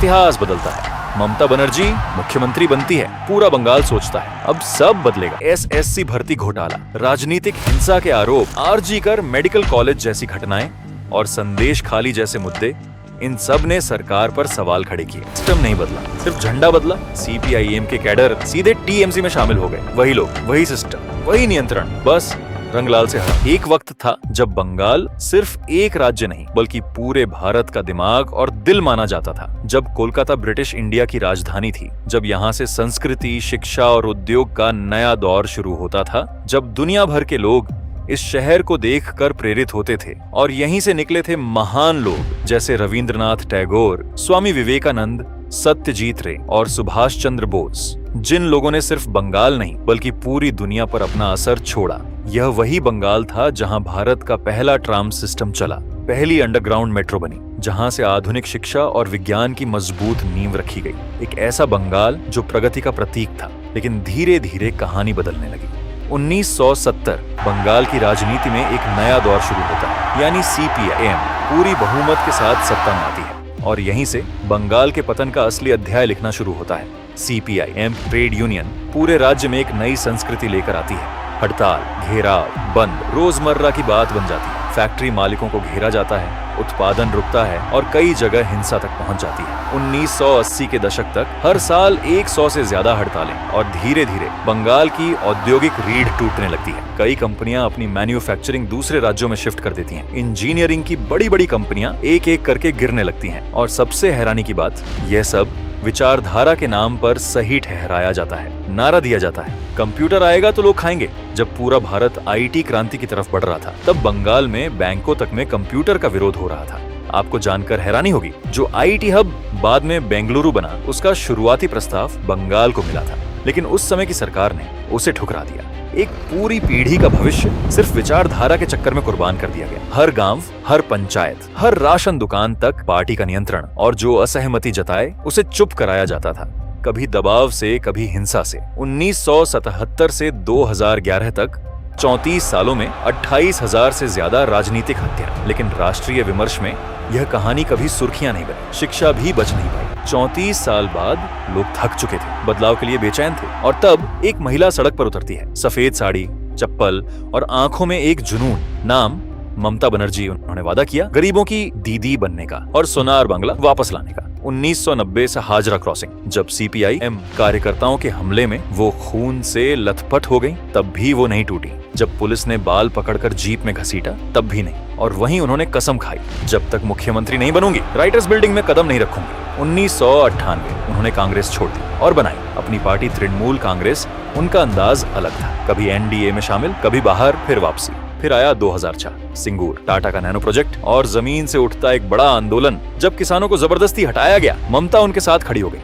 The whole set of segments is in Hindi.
इतिहास बदलता है। ममता बनर्जी मुख्यमंत्री बनती है, पूरा बंगाल सोचता है अब सब बदलेगा। एसएससी भर्ती घोटाला, राजनीतिक हिंसा के आरोप, आरजी कर मेडिकल कॉलेज जैसी घटनाएं और संदेश खाली जैसे मुद्दे, इन सब ने सरकार पर सवाल खड़े किए। सिस्टम नहीं बदला, सिर्फ झंडा बदला। सीपीआईएम के कैडर सीधे टीएमसी में शामिल हो गए। वही लोग, वही सिस्टम, वही नियंत्रण, बस रंगलाल से हटा। एक वक्त था जब बंगाल सिर्फ एक राज्य नहीं बल्कि पूरे भारत का दिमाग और दिल माना जाता था। जब कोलकाता ब्रिटिश इंडिया की राजधानी थी, जब यहाँ से संस्कृति, शिक्षा और उद्योग का नया दौर शुरू होता था, जब दुनिया भर के लोग इस शहर को देखकर प्रेरित होते थे और यहीं से निकले थे महान लोग जैसे रविंद्रनाथ टैगोर, स्वामी विवेकानंद, सत्यजीत रे और सुभाष चंद्र बोस, जिन लोगों ने सिर्फ बंगाल नहीं बल्कि पूरी दुनिया पर अपना असर छोड़ा। यह वही बंगाल था जहां भारत का पहला ट्राम सिस्टम चला, पहली अंडरग्राउंड मेट्रो बनी, जहां से आधुनिक शिक्षा और विज्ञान की मजबूत नींव रखी गई। एक ऐसा बंगाल जो प्रगति का प्रतीक था, लेकिन धीरे धीरे कहानी बदलने लगी। 1970 बंगाल की राजनीति में एक नया दौर शुरू होता है, यानी सीपीआईएम पूरी बहुमत के साथ सत्ता में आती है और यहीं से बंगाल के पतन का असली अध्याय लिखना शुरू होता है। सीपीआईएम ट्रेड यूनियन पूरे राज्य में एक नई संस्कृति लेकर आती है। हड़ताल, घेराव, बंद रोजमर्रा की बात बन जाती है। फैक्ट्री मालिकों को घेरा जाता है, उत्पादन रुकता है और कई जगह हिंसा तक पहुंच जाती है। 1980 के दशक तक हर साल 100 से ज्यादा हड़तालें और धीरे धीरे बंगाल की औद्योगिक रीढ़ टूटने लगती है। कई कंपनियां अपनी मैन्युफैक्चरिंग दूसरे राज्यों में शिफ्ट कर देती हैं। इंजीनियरिंग की बड़ी बड़ी कंपनियां एक एक करके गिरने लगती हैं और सबसे हैरानी की बात, यह सब विचारधारा के नाम पर सही ठहराया जाता है। नारा दिया जाता है, कंप्यूटर आएगा तो लोग खाएंगे। जब पूरा भारत आईटी क्रांति की तरफ बढ़ रहा था, तब बंगाल में बैंकों तक में कंप्यूटर का विरोध हो रहा था। आपको जानकर हैरानी होगी, जो आईटी हब बाद में बेंगलुरु बना, उसका शुरुआती प्रस्ताव बंगाल को मिला था, लेकिन उस समय की सरकार ने उसे ठुकरा दिया। एक पूरी पीढ़ी का भविष्य सिर्फ विचारधारा के चक्कर में कुर्बान कर दिया गया। हर गांव, हर पंचायत, हर राशन दुकान तक पार्टी का नियंत्रण, और जो असहमति जताए उसे चुप कराया जाता था, कभी दबाव से, कभी हिंसा से। 1977 से 2011 तक 34 सालों में 28,000 से ज्यादा राजनीतिक हत्या, लेकिन राष्ट्रीय विमर्श में यह कहानी कभी सुर्खियां नहीं बनी, शिक्षा भी बच नहीं पाई। 34 साल बाद लोग थक चुके थे, बदलाव के लिए बेचैन थे, और तब एक महिला सड़क पर उतरती है, सफेद साड़ी, चप्पल और आंखों में एक जुनून। नाम ममता बनर्जी। उन्होंने वादा किया गरीबों की दीदी बनने का और सोनार बांग्ला वापस लाने का। 1990 से हाजरा क्रॉसिंग, जब सीपीआईएम कार्यकर्ताओं के हमले में वो खून से लथपथ हो गई, तब भी वो नहीं टूटी। जब पुलिस ने बाल पकड़कर जीप में घसीटा, तब भी नहीं। और वहीं उन्होंने कसम खाई, जब तक मुख्यमंत्री नहीं बनूंगी, राइटर्स बिल्डिंग में कदम नहीं रखूंगी। 1998 उन्होंने कांग्रेस छोड़ दी और बनाई अपनी पार्टी तृणमूल कांग्रेस। उनका अंदाज अलग था, कभी एनडीए में शामिल, कभी बाहर, फिर वापसी। फिर आया 2004, सिंगूर, टाटा का नैनो प्रोजेक्ट और जमीन से उठता एक बड़ा आंदोलन। जब किसानों को जबरदस्ती हटाया गया, ममता उनके साथ खड़ी हो गई।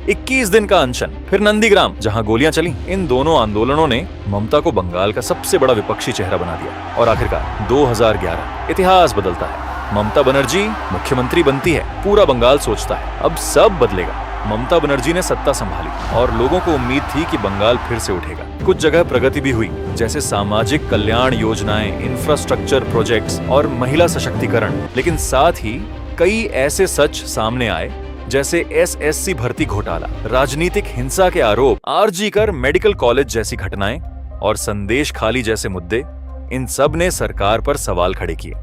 21 दिन का अनशन, फिर नंदीग्राम जहां गोलियां चली। इन दोनों आंदोलनों ने ममता को बंगाल का सबसे बड़ा विपक्षी चेहरा बना दिया। और आखिरकार 2011 इतिहास बदलता है। ममता बनर्जी मुख्यमंत्री बनती है, पूरा बंगाल सोचता है अब सब बदलेगा। ममता बनर्जी ने सत्ता संभाली और लोगों को उम्मीद थी कि बंगाल फिर से उठेगा। कुछ जगह प्रगति भी हुई, जैसे सामाजिक कल्याण योजनाएं, इंफ्रास्ट्रक्चर प्रोजेक्ट्स और महिला सशक्तिकरण। लेकिन साथ ही कई ऐसे सच सामने आए, जैसे एसएससी भर्ती घोटाला, राजनीतिक हिंसा के आरोप, आरजी कर मेडिकल कॉलेज जैसी घटनाएं और संदेश खाली जैसे मुद्दे। इन सब ने सरकार पर सवाल खड़े किए।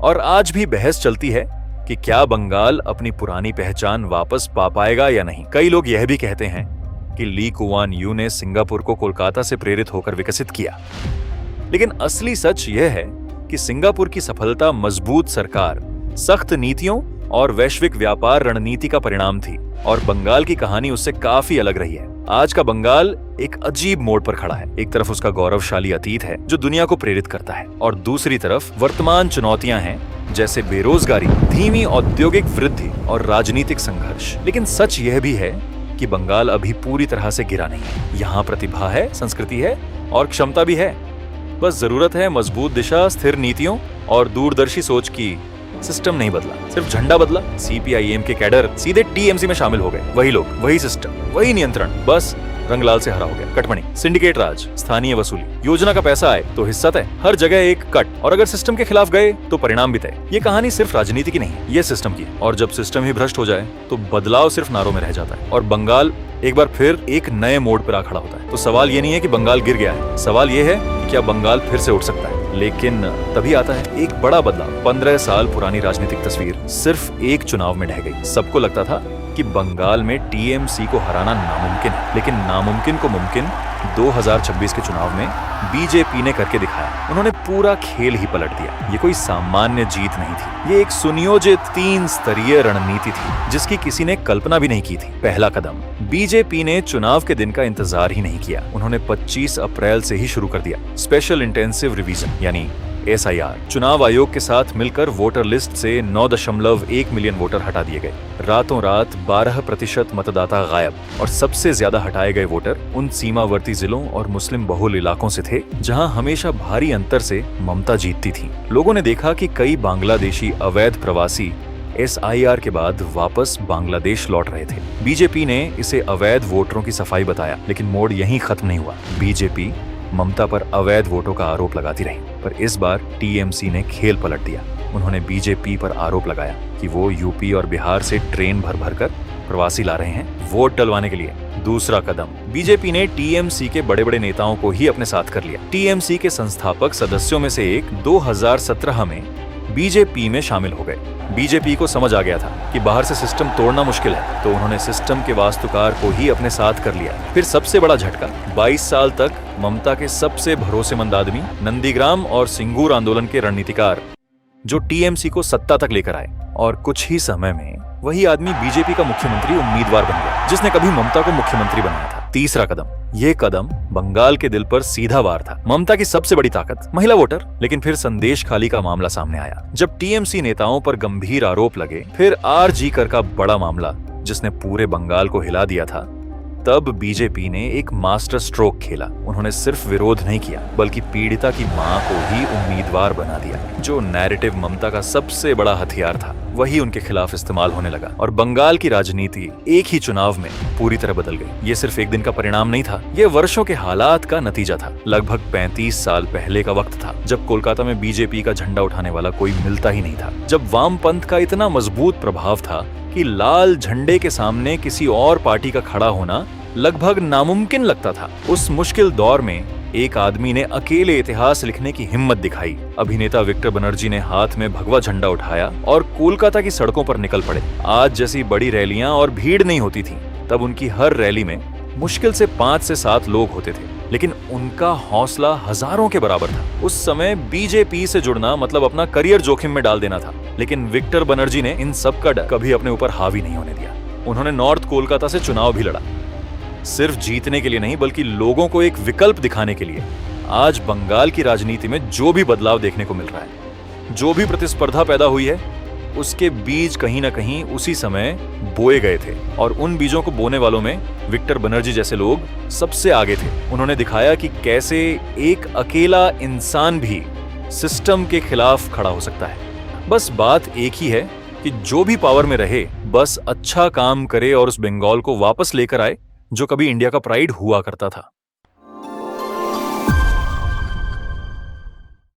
और आज भी बहस चलती है कि क्या बंगाल अपनी पुरानी पहचान वापस पा पाएगा या नहीं। कई लोग यह भी कहते हैं कि ली कुआन यू ने सिंगापुर को कोलकाता से प्रेरित होकर विकसित किया, लेकिन असली सच यह है कि सिंगापुर की सफलता मजबूत सरकार, सख्त नीतियों और वैश्विक व्यापार रणनीति का परिणाम थी, और बंगाल की कहानी उससे काफी अलग रही है। आज का बंगाल एक अजीब मोड़ पर खड़ा है। एक तरफ उसका गौरवशाली अतीत है जो दुनिया को प्रेरित करता है, और दूसरी तरफ वर्तमान चुनौतियां हैं, जैसे बेरोजगारी, धीमी औद्योगिक वृद्धि और राजनीतिक संघर्ष। लेकिन सच यह भी है कि बंगाल अभी पूरी तरह से गिरा नहीं है। यहाँ प्रतिभा है, संस्कृति है और क्षमता भी है। बस जरूरत है मजबूत दिशा, स्थिर नीतियों और दूरदर्शी सोच की। सिस्टम नहीं बदला, सिर्फ झंडा बदला। सीपीआईएम के कैडर सीधे टीएमसी में शामिल हो गए। वही लोग, वही सिस्टम, वही नियंत्रण, बस रंगलाल से हरा हो गया। कटमनी, सिंडिकेट राज, स्थानीय वसूली, योजना का पैसा आए तो हिस्सा तय, हर जगह एक कट, और अगर सिस्टम के खिलाफ गए तो परिणाम भी तय। ये कहानी सिर्फ राजनीति की नहीं, ये सिस्टम की। और जब सिस्टम ही भ्रष्ट हो जाए तो बदलाव सिर्फ नारों में रह जाता है और बंगाल एक बार फिर एक नए मोड़ पर आ खड़ा होता है। तो सवाल ये नहीं है कि बंगाल गिर गया है, सवाल ये है कि क्या बंगाल फिर से उठ सकता है। लेकिन तभी आता है एक बड़ा बदलाव। 15 साल पुरानी राजनीतिक तस्वीर सिर्फ एक चुनाव में ढह गई। सबको लगता था कि बंगाल में टीएमसी को हराना नामुमकिन है, लेकिन नामुमकिन को मुमकिन 2026 के चुनाव में बीजेपी ने करके दिखाया। उन्होंने पूरा खेल ही पलट दिया। ये कोई सामान्य जीत नहीं थी, ये एक सुनियोजित 3 स्तरीय रणनीति थी जिसकी किसी ने कल्पना भी नहीं की थी। पहला कदम, बीजेपी ने चुनाव के दिन का इंतजार ही नहीं किया। उन्होंने 25 अप्रैल से ही शुरू कर दिया स्पेशल इंटेंसिव रिवीजन यानी SIR। चुनाव आयोग के साथ मिलकर वोटर लिस्ट से 9.1 मिलियन वोटर हटा दिए गए। रातों रात 12% मतदाता गायब, और सबसे ज्यादा हटाए गए वोटर उन सीमावर्ती जिलों और मुस्लिम बहुल इलाकों से थे जहां हमेशा भारी अंतर से ममता जीतती थी। लोगों ने देखा कि कई बांग्लादेशी अवैध प्रवासी SIR के बाद वापस बांग्लादेश लौट रहे थे। बीजेपी ने इसे अवैध वोटरों की सफाई बताया, लेकिन मोड़ यहीं खत्म नहीं हुआ। बीजेपी ममता पर अवैध वोटों का आरोप लगाती रही, पर इस बार टीएमसी ने खेल पलट दिया। उन्होंने बीजेपी पर आरोप लगाया कि वो यूपी और बिहार से ट्रेन भर भर कर प्रवासी ला रहे हैं वोट डलवाने के लिए। दूसरा कदम, बीजेपी ने टीएमसी के बड़े बड़े नेताओं को ही अपने साथ कर लिया। टीएमसी के संस्थापक सदस्यों में से एक 2017 में बीजेपी में शामिल हो गए। बीजेपी को समझ आ गया था कि बाहर से सिस्टम तोड़ना मुश्किल है, तो उन्होंने सिस्टम के वास्तुकार को ही अपने साथ कर लिया। फिर सबसे बड़ा झटका, 22 साल तक ममता के सबसे भरोसेमंद आदमी, नंदीग्राम और सिंगूर आंदोलन के रणनीतिकार, जो टीएमसी को सत्ता तक लेकर आए, और कुछ ही समय में वही आदमी बीजेपी का मुख्यमंत्री उम्मीदवार बन गया जिसने कभी ममता को मुख्यमंत्री बनाया था। तीसरा कदम, ये कदम बंगाल के दिल पर सीधा वार था। ममता की सबसे बड़ी ताकत महिला वोटर, लेकिन फिर संदेश खाली का मामला सामने आया। जब टीएमसी नेताओं पर गंभीर आरोप लगे, फिर RG कर का बड़ा मामला जिसने पूरे बंगाल को हिला दिया था, तब बीजेपी ने एक मास्टर स्ट्रोक खेला। उन्होंने सिर्फ विरोध नहीं किया, बल्कि पीड़िता की मां को ही उम्मीदवार बना दिया। जो नैरेटिव ममता का सबसे बड़ा हथियार था, वही उनके खिलाफ इस्तेमाल होने लगा, और बंगाल की राजनीति एक ही चुनाव में पूरी तरह बदल गई। ये सिर्फ एक दिन का परिणाम नहीं था, ये वर्षों के हालात का नतीजा था। लगभग 35 साल पहले का वक्त था, जब कोलकाता में बीजेपी का झंडा उठाने वाला कोई मिलता ही नहीं था, जब वामपंथ का इतना मजबूत प्रभाव था कि लाल झंडे के सामने किसी और पार्टी का खड़ा होना लगभग नामुमकिन लगता था। उस मुश्किल दौर में एक आदमी ने अकेले इतिहास लिखने की हिम्मत दिखाई। अभिनेता विक्टर बनर्जी ने हाथ में भगवा झंडा उठाया और कोलकाता की सड़कों पर निकल पड़े। आज जैसी बड़ी रैलियां और भीड़ नहीं होती थी, तब उनकी हर रैली में मुश्किल से 5 से 7 लोग होते थे, लेकिन उनका हौसला हजारों के बराबर था। उस समय बीजेपी से जुड़ना मतलब अपना करियर जोखिम में डाल देना था, लेकिन विक्टर बनर्जी ने इन सब का डर कभी अपने ऊपर हावी नहीं होने दिया। उन्होंने नॉर्थ कोलकाता से चुनाव भी लड़ा, सिर्फ जीतने के लिए नहीं, बल्कि लोगों को एक विकल्प दिखाने के लिए। आज बंगाल की राजनीति में जो भी बदलाव देखने को मिल रहा है, जो भी प्रतिस्पर्धा पैदा हुई है, उसके बीज कहीं ना कहीं उसी समय बोए गए थे, और उन बीजों को बोने वालों में विक्टर बनर्जी जैसे लोग सबसे आगे थे। उन्होंने दिखाया कि कैसे एक अकेला इंसान भी सिस्टम के खिलाफ खड़ा हो सकता है। बस बात एक ही है कि जो भी पावर में रहे, बस अच्छा काम करे और उस बंगाल को वापस लेकर आए जो कभी इंडिया का प्राइड हुआ करता था।